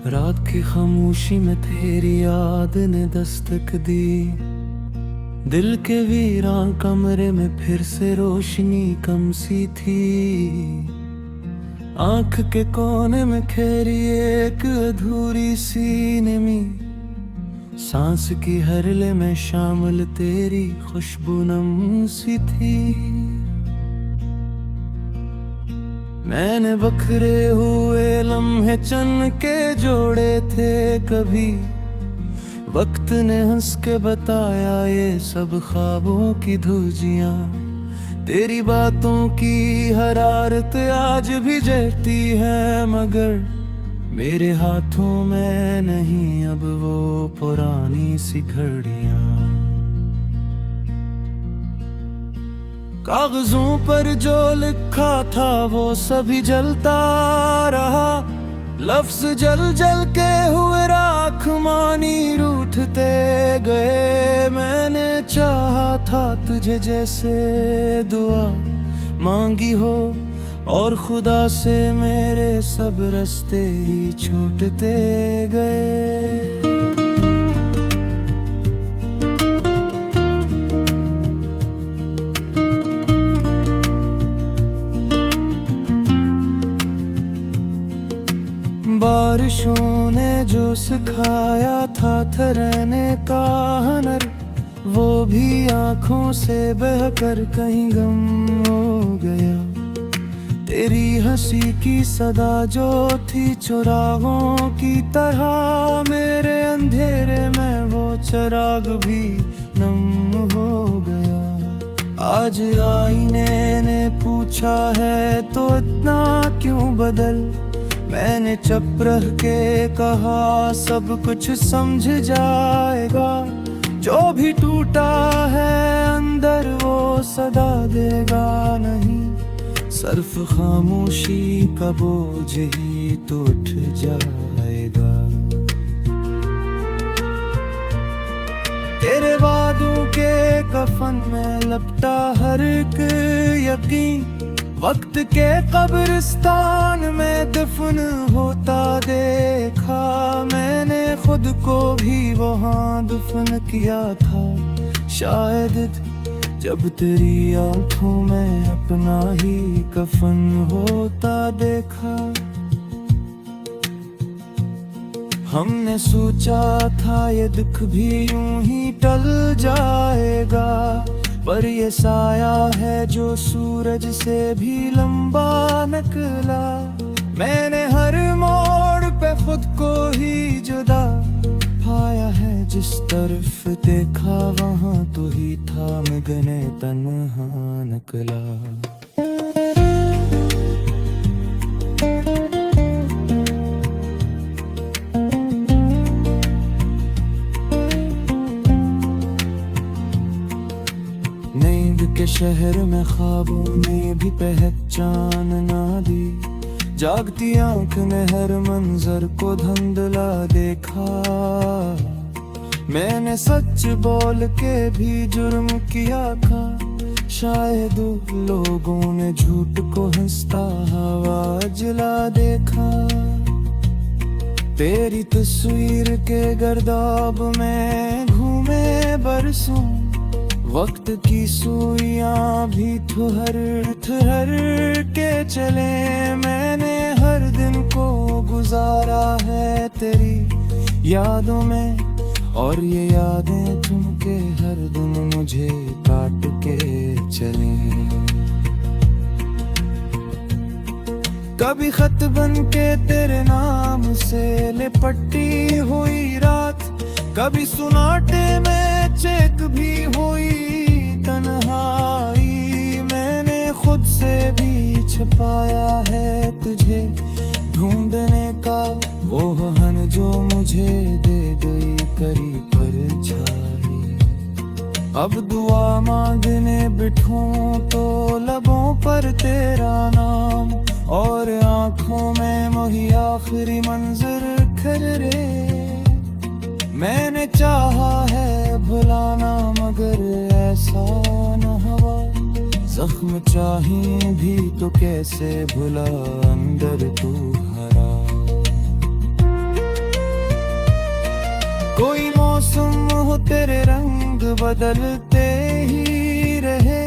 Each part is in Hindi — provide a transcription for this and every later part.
रात की खामोशी में तेरी याद ने दस्तक दी। दिल के वीरान कमरे में फिर से रोशनी कम सी थी। आंख के कोने में खेरी एक अधूरी सी नमी। सांस की हरले में शामिल तेरी खुशबू नम सी थी। मैंने बखरे हुए लम्हे चन के जोड़े थे कभी। वक्त ने हंस के बताया ये सब ख्वाबों की धुजियां। तेरी बातों की हरारत आज भी जलती है, मगर मेरे हाथों में नहीं अब वो पुरानी सी घड़ियां। कागजों पर जो लिखा था वो सभी जलता रहा। लफ्ज जल जल के हुए राख, मानी रूठते गए। मैंने चाहा था तुझे जैसे दुआ मांगी हो, और खुदा से मेरे सब रास्ते ही छूटते गए। बारिशों ने जो सिखाया था ठहरने का हुनर, वो भी आंखों से बहकर कहीं गम हो गया। तेरी हंसी की सदा जो थी चुरागों की तरह, मेरे अंधेरे में वो चिराग भी नम हो गया। आज आईने ने पूछा है तो इतना क्यों बदल। मैंने चुप रह के कहा सब कुछ समझ जाएगा। जो भी टूटा है अंदर वो सदा देगा नहीं। सिर्फ खामोशी का बोझ ही तो उठ जाएगा। तेरे वादों के कफन में लपटा हर एक यकीन, वक्त के कब्रिस्तान में दफन होता देखा। मैंने खुद को भी वहाँ दफन किया था, शायद जब तेरी आंखों में अपना ही कफन होता देखा। हमने सोचा था ये दुख भी यूं ही टल जाएगा, पर ये साया है जो सूरज से भी लंबा निकला। मैंने हर मोड़ पे खुद को ही जुदा पाया है। जिस तरफ देखा वहाँ तू ही था, मगने तन्हा निकला। के शहर में ख्वाबों ने भी पहचान ना दी। जागती आंख ने हर मंजर को धुंधला देखा। मैंने सच बोल के भी जुर्म किया था, शायद लोगों ने झूठ को हंसता हवा जला देखा। तेरी तस्वीर के गर्दाब में घूमे बरसों, वक्त की सुइयां भी ठहर ठहर के चले। मैंने हर दिन को गुजारा है तेरी यादों में, और ये यादें तुमके हर दिन मुझे काट के चले। कभी खत बन के तेरे नाम से लिपटी हुई रात, कभी सुनाटे में चेक भी हुई तन्हाई। मैंने खुद से भी छिपाया है तुझे ढूंढने का, वो हन जो मुझे दे गई करी परछाई। अब दुआ मांगने बिठूं तो लबों पर तेरा नाम, और आंखों में वही आखिरी मंजर खरे। मैंने चाहा है भुलाना मगर ऐसा न हुआ। जख्म चाहे भी तो कैसे भुला अंदर तू हरा। बदलते ही रहे।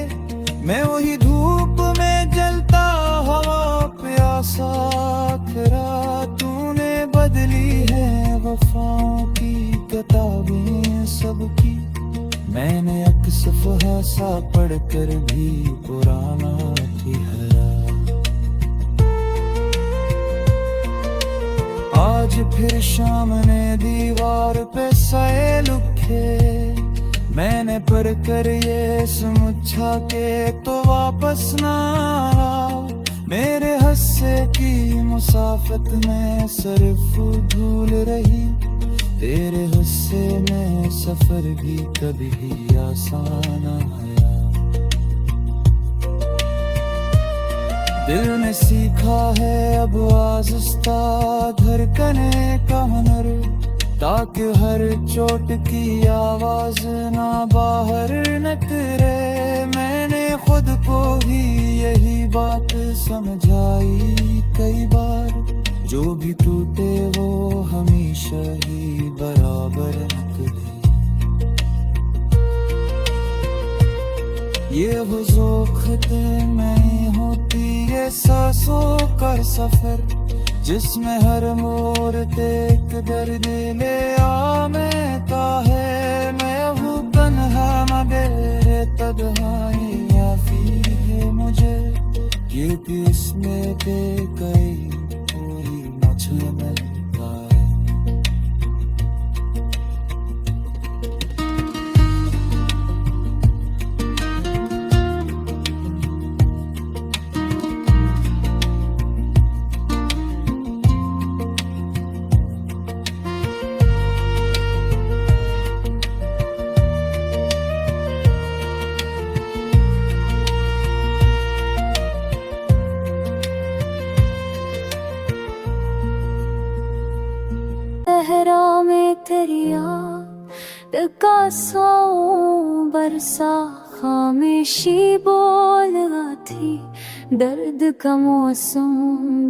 मैं वही धूप में जलता हवा प्यासा खरा, तूने बदली है वफाओं की किताबें सबकी। मैंने अक्स फहासा पढ़कर भी पुराना ठहरा। आज फिर शाम ने दीवार पे साए लिखे। मैंने पढ़ कर ये समुझा के तो वापस ना आया। मेरे हस्से की मुसाफत में सिर्फ धूल रही। तेरे हस्से में सफर भी कभी आसान आया। दिल ने सीखा है अब आज़िस्ता धड़कने का हुनर, ताकि हर चोट की आवाज ना बाहर निकले। मैंने खुद को भी यही बात समझाई कई बार, जो भी टूटे वो हमेशा ही बराबर निकले। ये वो ज़ोख़्ते में होती ये सांसों का सफर, जिसमें हर मोड़ एक दर्द ले आमेता है। मैं हूँ तन्हा मगर तन्हाई याफी है मुझे, ये भी इसमें कई पूरी मुझे मिलता है। सहरा में तेरी याद का 100 बरसा खामोशी बोल थी। दर्द का मौसम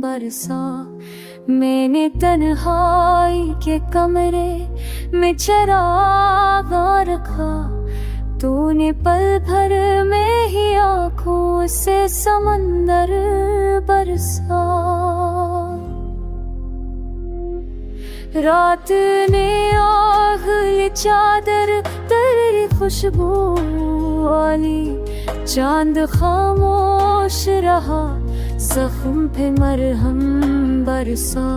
बरसा, मैंने तन्हाई के कमरे में चराग रखा। तूने पल भर में ही आँखों से समंदर बरसा। रात ने आगली चादर तेरी खुशबू वाली, चांद खामोश रहा, जख्म पे मरहम बरसा।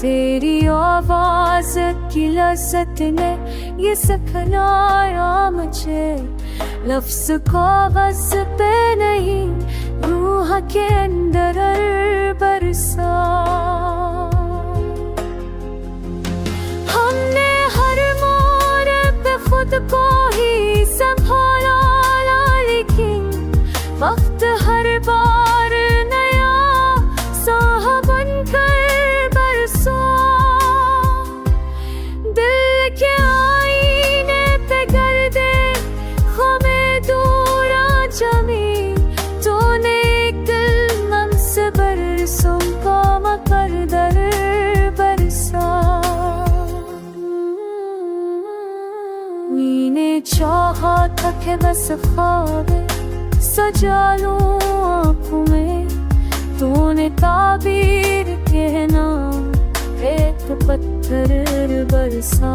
तेरी आवाज की लज़्ज़त ने ये सिखलाया मुझे, लफ्ज़ कागज़ पे नहीं रूह के अंदर बरसा। हमने हर मोड़ पे खुद को ही संभाला, लेकिन वक्त हर बार नया साह बनकर बरसा। दिल के आईने पे गर्दे ख़मे दूरा जमी, तूने एक दिल नम से बरसों का मकर दर बरसा। मैंने चाहा था कि बस ख्वाब सजा लूं आँखों में, तूने ताबीर के नाम एक पत्थर बरसा।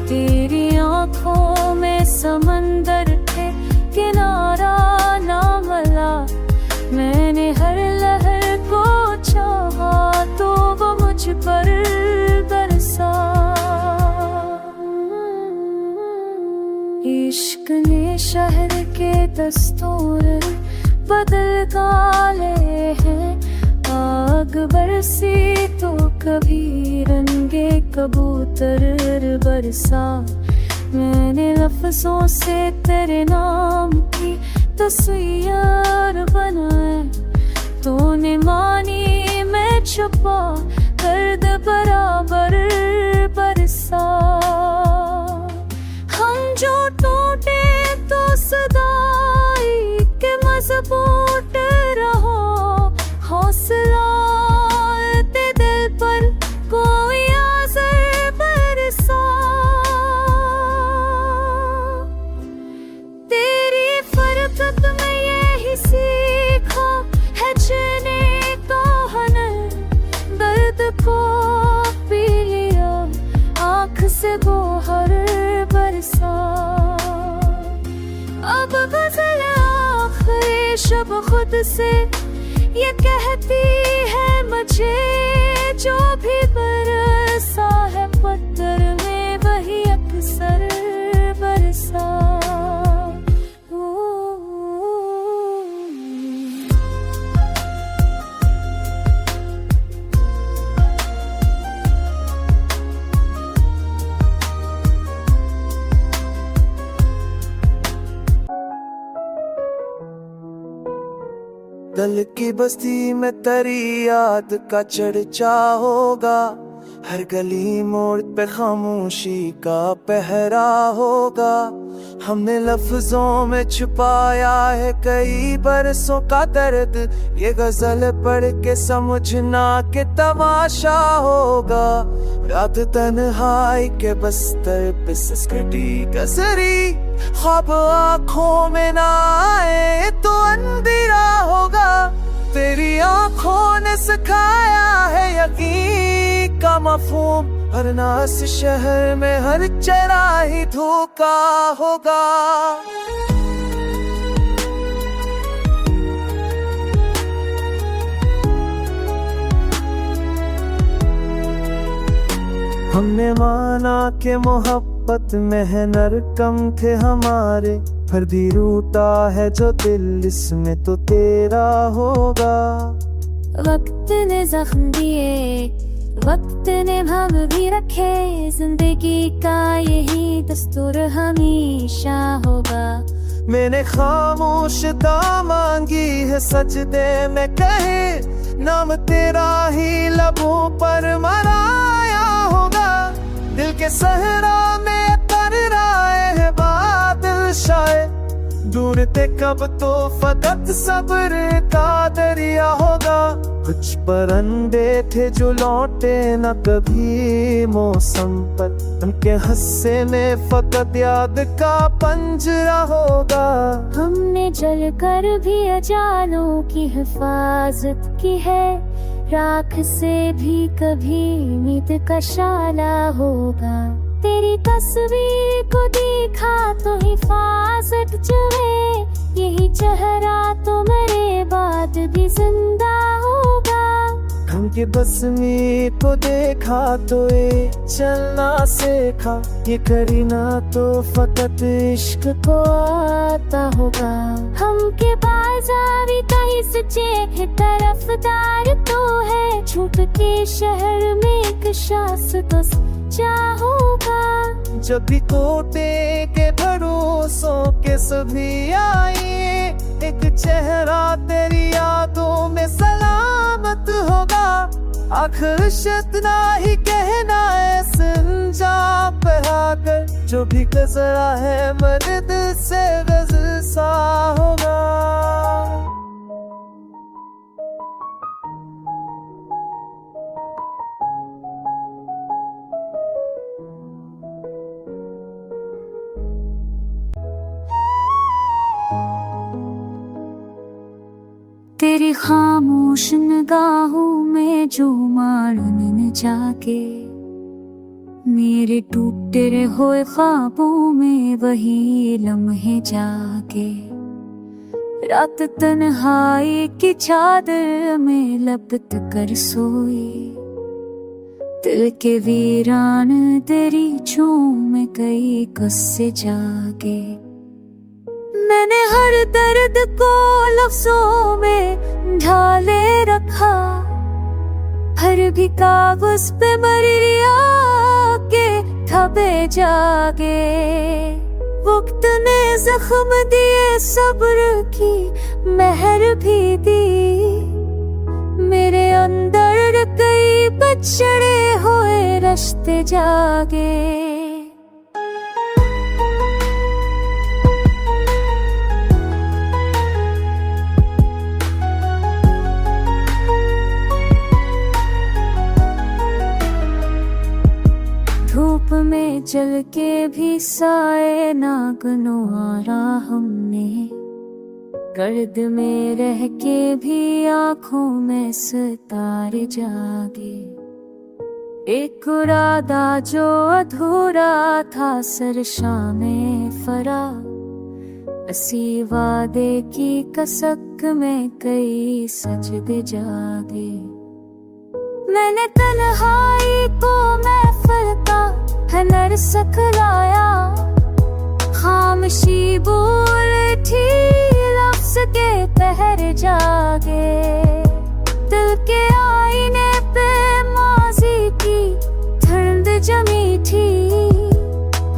तेरी आँखों में समंदर थे किनारा ना मिला। मैंने हर लहर को चाहा तो वो मुझ पर बरसा। इश्क ने शहर के दस्तूर बदल डाले हैं। आग बरसी तो कभी रंगे कबूतर बरसा। मैंने लफ्जों से तेरे नाम की तस्वीर बनाए, तूने मानी मैं छुपा दर्द बराबर बरसा। हम जो टूटे तो सदाई के मजबूत रहो, हौसला ते दिल पर कोई असर बरसा। शब खुद से ये कहती है मुझे, जो भी बरसा है पत्थर में वही अक्सर बरसा। दिल की बस्ती में तेरी याद का चर्चा होगा, हर गली मोड़ पे खामोशी का पहरा होगा। हमने लफ्जों में छुपाया है कई बरसों का दर्द, ये गजल पढ़ के समझना के तमाशा होगा। रात तन्हाई के बस्तर पे सिसकटी गजरी, ख्वाब आँखों में ना आए तो अंधेरा होगा। तेरी आँखों ने सिखाया है यकीन का मफहूम, वरना इस शहर में हर चौराहे धोखा होगा। हमने माना कि मोहब्बत में है नरकम थे हमारे, फर्दी रूठा है जो दिल इसमें तो तेरा होगा। वक्त ने जख्म दिए, वक्त ने भाग भी रखे, जिंदगी का यही दस्तूर हमेशा होगा। मैंने खामोश दुआ मांगी है सजदे में कहे, नाम तेरा ही लबों पर मराया होगा। दिल के सहरा में तर रहे हैं बादल शायद, दूर थे कब तो फकत सब्र का दरिया होगा। कुछ परिंदे थे जो लौटे न कभी मौसम पर, उनके हंसे में फकत याद का पंजरा होगा। हमने जल कर भी अजालों की हिफाजत की है, राख से भी कभी उम्मीद का शाला होगा। तेरी तस्वीर को देखा तो हिफाजत चले, यही चेहरा तो मरे बाद भी जिंदा होगा। हमके बसमी को देखा तो ये चलना सीखा, ये करीना तो फकत इश्क को आता होगा। हमके बाजारी का ही सच्चे तरफदार तो है, छूट के शहर में एक शास तो सच्चा होगा। जब भी टूटे के भरोसों के सभी आए, एक चेहरा तेरी यादों में सलामत होगा। आखिर इतना ही कहना है संजा पे आकर, जो भी गुजरा है मेरे दिल से गजल सा होगा। तेरी खामोश निगाहों में जो मारने जाके, मेरे टूटे हुए ख्वाबों में वही लम्हे जाके। रात तन्हाई की चादर में लपट कर सोई, दिल के वीरान तेरी छूम में कई गुस्से जागे। मैंने हर दर्द को लफ्जों में ढाले रखा, हर भी कागज पे मरिया के धब्बे जागे। वक्त ने जख्म दिए, सब्र की मेहर भी दी, मेरे अंदर कई बछड़े हुए रिश्ते जागे। धूप में जल के भी साए नागनो आरा हमने, गर्द में रह के भी आँखों में सितारे जागे। एक इरादा जो अधूरा था सरशामे फरा, असी वादे की कसक में कई सजदे जागे। मैंने तन्हाई को महफिल का हनर सकलाया, खामोशी बोल उठी लफ्ज़ के पहर जागे। दिल के आईने पे माज़ी की धुंध जमी थी,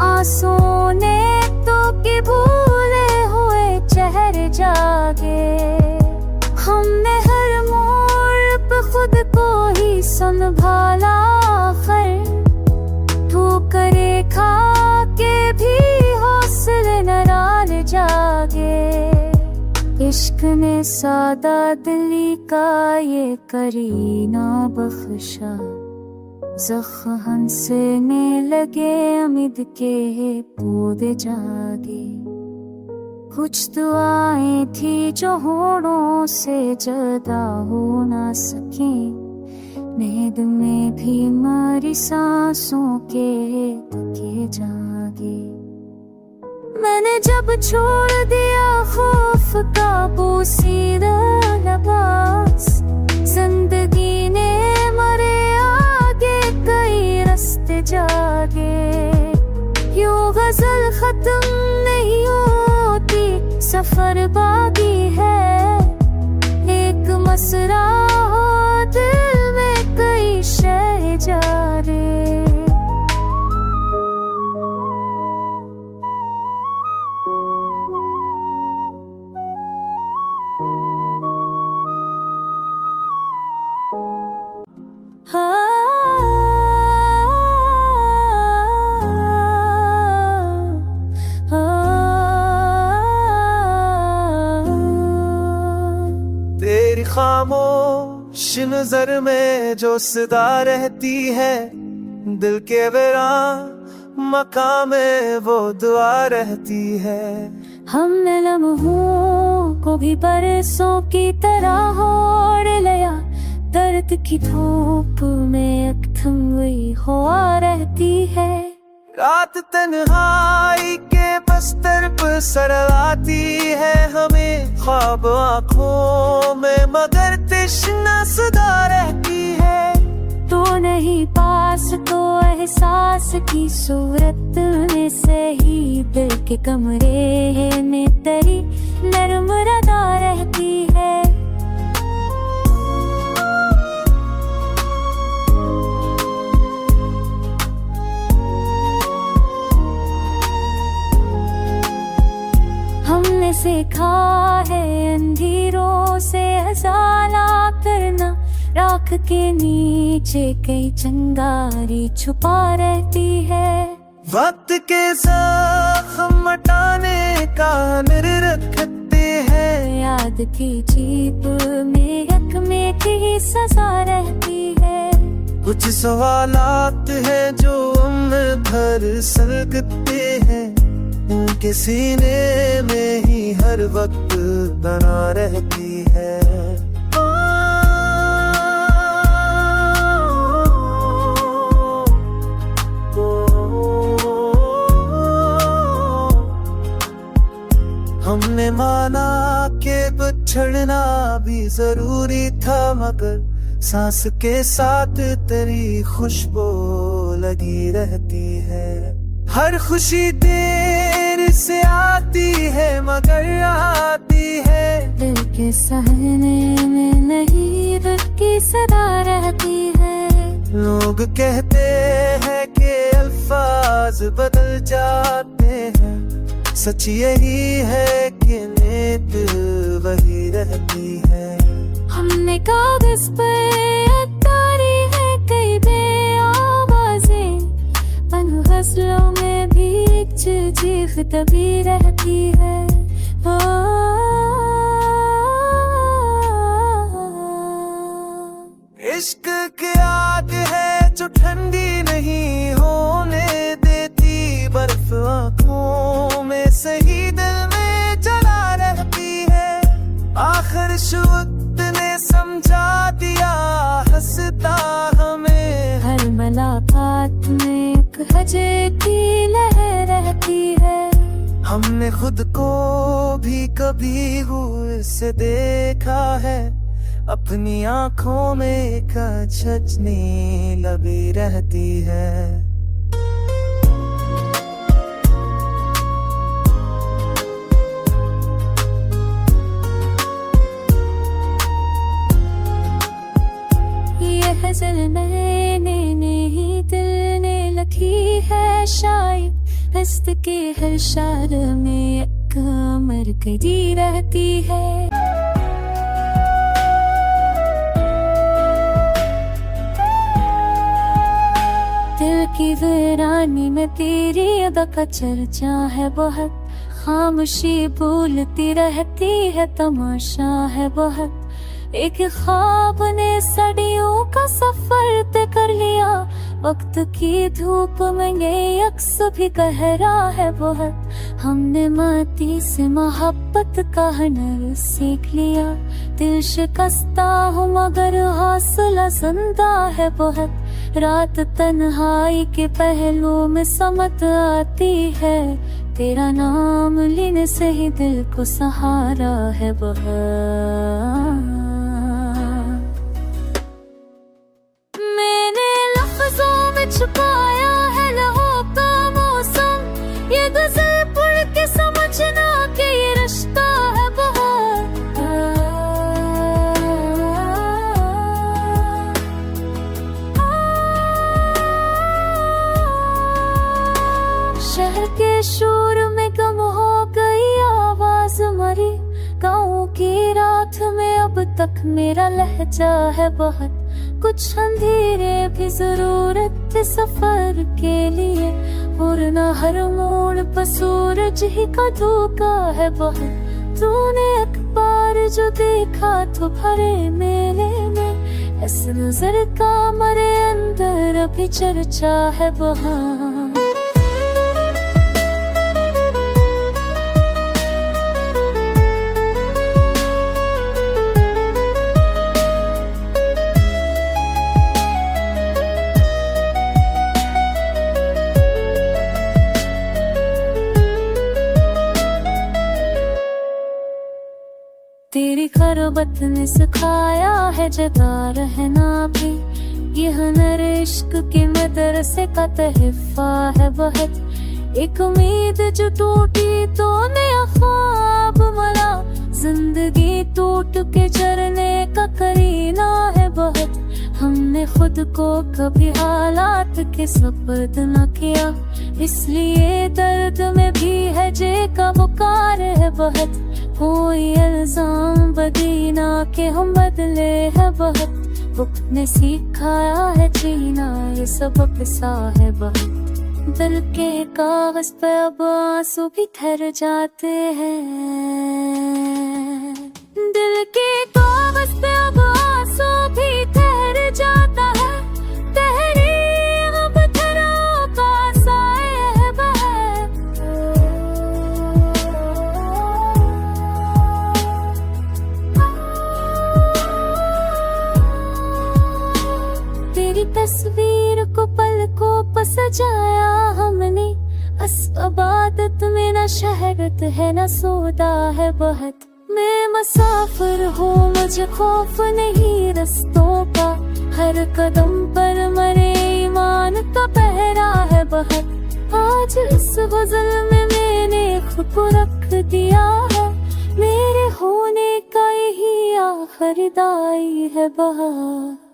आंसुओं ने तो कि भूले हुए चेहरे जागे। हमने हर मोड़ पे खुद को ही संभाला, आखिर ठोकरें खा के भी हौसले न जागे। इश्क ने सादा दिली का ये करीना बख्शा, ज़ख्म हंसने लगे उम्मीद के पौधे जागे। कुछ दुआएं थी जो होठों से जुदा हो ना सके, नींद में भी मरी सांसों के तुके जागे। मैंने जब छोड़ दिया खौफ का बोसीदा लिबास, जिंदगी ने मरे आगे कई रास्ते जागे। यूं गजल खत्म नहीं होती, सफर बाकी है। एक मसरा हो दिल में कई शह जारे। तेरी खामोश नजर में जो सदा रहती है, दिल के वीरान मकाम में वो दुआ रहती है। हमने लम्हों को भी बरसों की तरह ओढ़ लिया, दर्द की धूप में एक थम हुई हवा रहती है। रात तन्हाई के बस्तर पर सरलाती है हमें, ख्वाब आँखों में मगर तृष्णा सदा रहती है। तो नहीं पास तो एहसास की सूरत में से ही दिल के कमरे में तेरी नरम रदा रहती है। हमने सीखा है अंधेरों से हसाला करना, राख के नीचे कई चिंगारी छुपा रहती है। वक्त के ज़ख्म मिटाने का हुनर रखते हैं, याद की जीप में एक मीठी सजा रहती है। कुछ सवालात हैं जो उम्र भर सलगते हैं, उनके सीने में ही हर वक्त बना रहती है। हमने माना कि बिछड़ना भी जरूरी था, मगर सांस के साथ तेरी खुशबू लगी रहती है। हर खुशी देर से आती है मगर आती है, दिल के सहने में नहीं दिल की सदा रहती है। लोग कहते हैं कि अल्फाज बदल जाते हैं, सच यही है कि नीयत वही रहती है। हमने कागज पर तारी है कई बेआवाज़ें, पन गज़लों में भी एक चीख दबी रहती है। इश्क की आग है जो ठंडी नहीं होने देती, बर्फ आँखों में सही दिल में जला रहती है। आखिर वक्त ने समझा दिया हंसता हमें, हर मुलाकात में एक हजे की लहर रहती है। हमने खुद को भी कभी गौर से देखा है, अपनी आंखों में कचनी लगी रहती है। ये गज़ल मैंने नहीं दिल ने लिखी है, शायद हस्त के हर शार में एक कमर करी रहती है। दिल की वीरानी में तेरी अदा का चर्चा है बहुत, खामोशी बोलती रहती है, तमाशा है बहुत। एक ख्वाब ने सदियों का सफर तय कर लिया, वक्त की धूप में ये अक्स भी गहरा है बहुत। हमने माटी से मोहब्बत का हुनर सीख लिया, दिल शिकस्ता हूँ मगर हौसला जिंदा है बहुत। रात तन्हाई के पहलू में समत आती है, तेरा नाम लेने से ही दिल को सहारा है बहुत। छुपाया है लहू का मौसम, ये गज़ल पढ़ के समझना कि ये रिश्ता है बहुत। शहर के शोर में गम हो गई आवाज मरी, गाँव की रात में अब तक मेरा लहजा है बहुत। कुछ अंधेरे भी जरूरत थे सफर के लिए, और न हर मोड़ पर सूरज ही का धोखा है बहुत। तूने अखबार जो देखा तो भरे मेले में, इस नजर का मरे अंदर अभी चर्चा है बहुत। तेरी खरबत ने सिखाया है जगा रहना भी, ये हुनर इश्क के मदरसे का तहफा है बहुत। एक उम्मीद जो टूटी तो नया ख्वाब मरा, जिंदगी टूट के जरने का करीना है बहुत। हमने खुद को कभी हालात के सुपुर्द न किया, इसलिए दर्द में भी है जे का पुकार है बहुत। कोई इल्जाम बदीना के हम बदले है बहुत, बुक ने सिखाया है जीना ये सबक सा है बहुत। दिल के कागज पे अब आंसू भी ठहर जाते हैं, दिल के कागज पे अब आंसू भी ठहर जाता है। तहरीर अब थरों का साए है बहुत। तेरी तस्वीर को पलकों पर सजाया हमने, इबादत में न शहरत है न सौदा है बहुत। मैं मुसाफिर हूँ मुझे खौफ नहीं रस्तों का, हर कदम पर मरे ईमान का पहरा है बहुत। आज इस गज़ल में मैंने खुद को रख दिया है, मेरे होने का यही आखिरी दाई है बहुत।